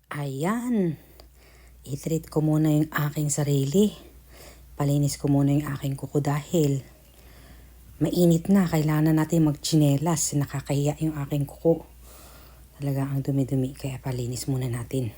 Ayan, i-treat ko muna yung aking sarili. Palinis ko muna yung aking kuko dahil mainit na. Kailangan natin magtsinelas. Nakakahiya yung aking kuko. Talaga ang dumi-dumi kaya palinis muna natin.